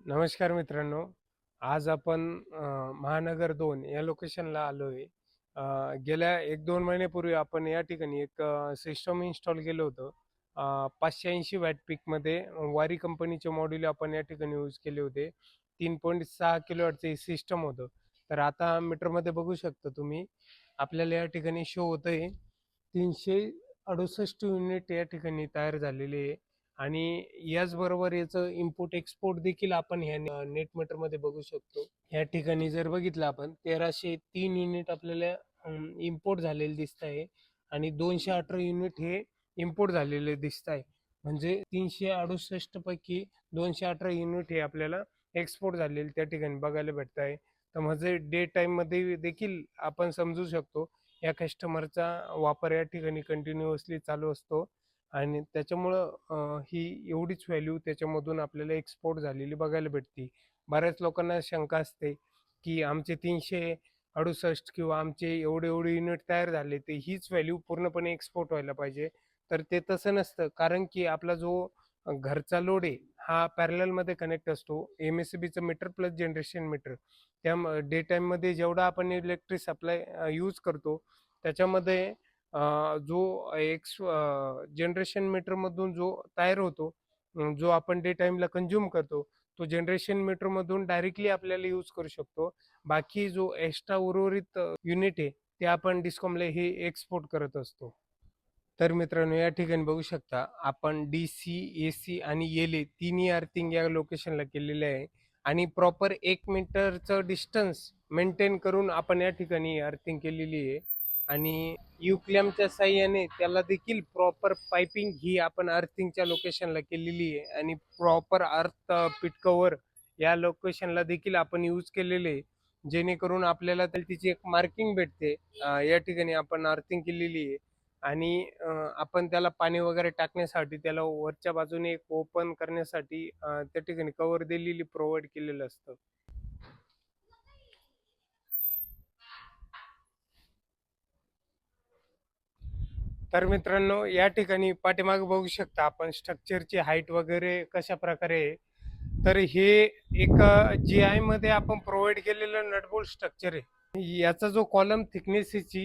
नमस्कार मित्रांनो. आज आपण महानगर 2 या लोकेशनला आलोय. गेल्या 1-2 महिन्यापूर्वी आपण या ठिकाणी एक सिस्टम इन्स्टॉल केलं होतं. 580 वॅट पीकमध्ये वारी कंपनीचे मॉड्यूल आपण या ठिकाणी यूज केले होते. 3.6 किलोवॅटचं सिस्टम होतं. तर आता मीटरमध्ये बघू शकता तुम्ही, आपल्याला या ठिकाणी शो होतंय 368 युनिट या ठिकाणी तयार झालेले आहे. आणि याचबरोबर याचं इम्पोर्ट एक्सपोर्ट देखील आपण ह्या नेट मीटर मध्ये बघू शकतो. या ठिकाणी जर बघितलं आपण 1303 युनिट आपल्याला इम्पोर्ट झालेले दिसत आहे आणि 218 युनिट हे इम्पोर्ट झालेले दिसत आहे. म्हणजे 368 पैकी 218 युनिट हे आपल्याला एक्सपोर्ट झालेले त्या ठिकाणी बघायला भेटत आहे. तर म्हणजे डे टाइम मध्ये देखील आपण समजू शकतो या कस्टमरचा वापर या ठिकाणी कंटिन्युअसली चालू असतो आणि त्याच्यामुळं ही एवढीच व्हॅल्यू त्याच्यामधून आपल्याला एक्सपोर्ट झालेली बघायला भेटते. बऱ्याच लोकांना शंका असते की आमचे 368 किंवा आमचे एवढे एवढे युनिट तयार झाले ते हीच व्हॅल्यू पूर्णपणे एक्सपोर्ट व्हायला पाहिजे. तर ते तसं नसतं, कारण की आपला जो घरचा लोड आहे हा पॅरलल मध्ये कनेक्ट असतो. MSCBचं मीटर प्लस जनरेशन मीटर, त्या डे टाइम मध्ये जेवढा आपण इलेक्ट्रिक सप्लाय यूज करतो त्याच्यामध्ये जो एक्स जनरेशन मीटर मधून जो तयार होतो, जो आपण डे टाइमला कंझ्युम करतो, तो जनरेशन मीटर मधून डायरेक्टली आपल्याला यूज करू शकतो. बाकी जो एक्स्ट्रा उर्वरित युनिट आहे ते आपण डिस्कॉमला हे एक्सपोर्ट करत असतो. तर मित्रांनो, या ठिकाणी बघू शकता आपण DC, AC आणि एल तिन्ही अर्थिंग या लोकेशनला केलेले आहे आणि प्रॉपर 1 मीटरचं डिस्टन्स मेंटेन करून आपण या ठिकाणी अर्थिंग केलेली आहे. आणि युक्लॅमच्या साह्याने त्याला देखील प्रॉपर पाइपिंग ही आपण अर्थिंगच्या लोकेशनला केलेली आहे आणि प्रॉपर अर्थ पिट कव्हर या लोकेशनला देखील आपण यूज केलेले आहे, जेणेकरून आपल्याला तिची एक मार्किंग भेटते. या ठिकाणी आपण अर्थिंग केलेली आहे आणि आपण त्याला पाणी वगैरे टाकण्यासाठी त्याला वरच्या बाजूने एक ओपन करण्यासाठी त्या ठिकाणी कव्हर दिलेली प्रोव्हाइड केलेलं असतं. तर मित्रांनो, या ठिकाणी पाठीमागे बघू शकता आपण स्ट्रक्चरची हाईट वगैरे कशा प्रकारे आहे. तर हे एक GI मध्ये आपण प्रोव्हाइड केलेलं नटबोल्ट स्ट्रक्चर आहे. याचा जो कॉलम थिकनेस याची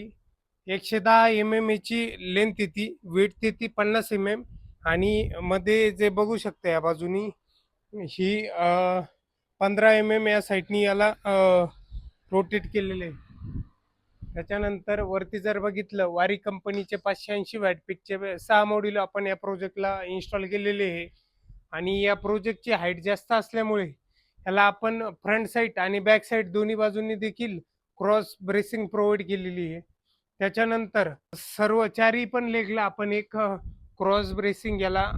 110 mm याची लेंथ येते, विड्थ येते 50 mm आणि मध्ये जे बघू शकता या बाजूनी ही 15 mm या साईडनी याला रोटेट केलेले आहे. त्याच्यानंतर वरती जर बघितलं, वारी कंपनीचे 580 वॅट पीकचे 6 मॉड्यूल आपण या प्रोजेक्टला इन्स्टॉल केलेले आहे. आणि या प्रोजेक्टची हाईट जास्त असल्यामुळे याला आपण फ्रंट साईड आणि बॅक साईड दोन्ही बाजूंनी देखील क्रॉस ब्रेसिंग प्रोव्हाइड केलेली आहे. त्याच्यानंतर सर्व चारही पण लेगला आपण एक क्रॉस ब्रेसिंग याला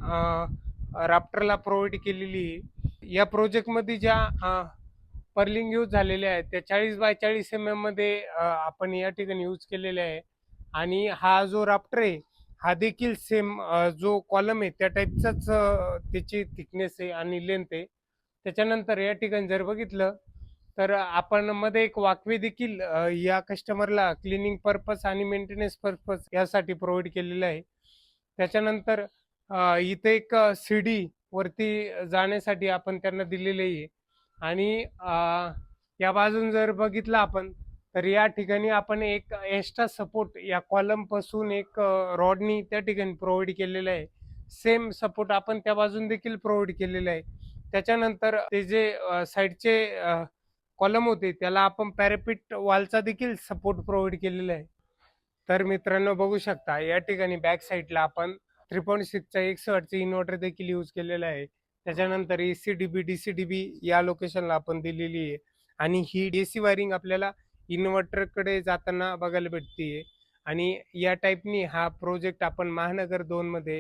राफ्टरला प्रोव्हाइड केलेली आहे. या प्रोजेक्टमध्ये ज्या पर्लिंग यूज झालेल्या आहेत त्या 40x40 mm मध्ये आपण या ठिकाणी यूज केलेले आहे. आणि हा जो राफ्टर आहे हा देखील सेम जो कॉलम आहे त्या टाईपचाच त्याची थिकनेस आहे आणि लेंथ आहे. त्याच्यानंतर या ठिकाणी जर बघितलं तर आपण मध्ये एक वाकवे देखील या कस्टमरला क्लिनिंग पर्पज आणि मेंटेनन्स पर्पज यासाठी प्रोव्हाइड केलेलं आहे. त्याच्यानंतर इथे एक सीडी वरती जाण्यासाठी आपण त्यांना दिलेली आहे. आणि या बाजून जर बघितलं आपण तर या ठिकाणी आपण एक एक्स्ट्रा सपोर्ट या कॉलम पासून एक रॉडनी त्या ठिकाणी प्रोव्हाइड केलेलं आहे. सेम सपोर्ट आपण त्या बाजून देखील प्रोव्हाइड केलेलं आहे. त्याच्यानंतर ते जे साईडचे कॉलम होते त्याला आपण पॅरापिट वॉलचा देखील सपोर्ट प्रोव्हाइड केलेला आहे. तर मित्रांनो, बघू शकता या ठिकाणी बॅक साईडला आपण 3.6चा 100 इन्व्हर्टर देखील यूज केलेला आहे. त्याच्यानंतर ACDB, DCDB या लोकेशनला आपण दिलेली आहे. आणि ही DC वायरिंग आपल्याला इन्व्हर्टरकडे जाताना बघायला भेटते. आणि या टाईपनी हा प्रोजेक्ट आपण महानगर 2 मध्ये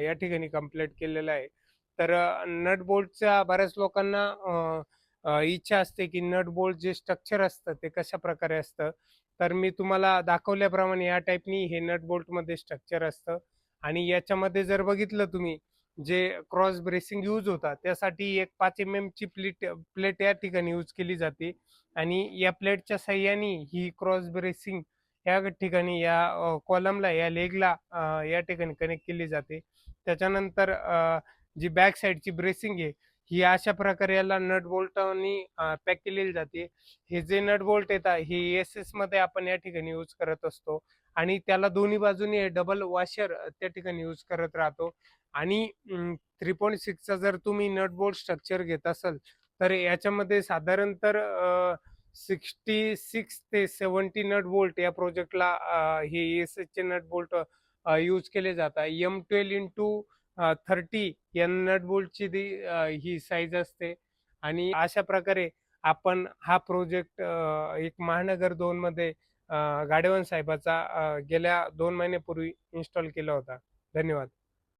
या ठिकाणी कंप्लीट केलेला आहे. तर नट बोल्टच्या बऱ्याच लोकांना इच्छा असते की नट बोल्ट जे स्ट्रक्चर असतं ते कशा प्रकारे असतं. तर मी तुम्हाला दाखवल्याप्रमाणे या टाईपनी हे नट बोल्ट मध्ये स्ट्रक्चर असतं. आणि याच्यामध्ये जर बघितलं तुम्ही, जे क्रॉस ब्रेसिंग यूज होता त्यासाठी एक 5 mm ची प्लेट या ठिकाणी यूज केली जाते. आणि या प्लेटच्या साह्याने ही क्रॉस ब्रेसिंग या ठिकाणी या कॉलमला या लेगला या ठिकाणी कनेक्ट केली जाते. त्याच्यानंतर जी बॅक साईडची ब्रेसिंग आहे ही अशा प्रकारे याला नट बोल्टनी पॅक केलेली जाते. हे जे नट बोल्ट येतात हे एस मध्ये आपण या ठिकाणी यूज करत असतो आणि त्याला दोन्ही बाजूनी डबल वॉशर त्या ठिकाणी यूज करत राहतो. आणि 3.6चा जर तुम्ही नट बोल्ट स्ट्रक्चर घेत असाल तर याच्यामध्ये साधारणतः 66 ते 70 नट बोल्ट या प्रोजेक्टला हे एस चे नट बोल्ट यूज केले जातात. M12x30 या नट बोल्टची ही साईज असते. आणि अशा प्रकारे आपण हा प्रोजेक्ट एक महानगर 2 मध्ये गाडेवान साहेबाचा गेल्या 2 महिन्यापूर्वी इन्स्टॉल केला होता. धन्यवाद.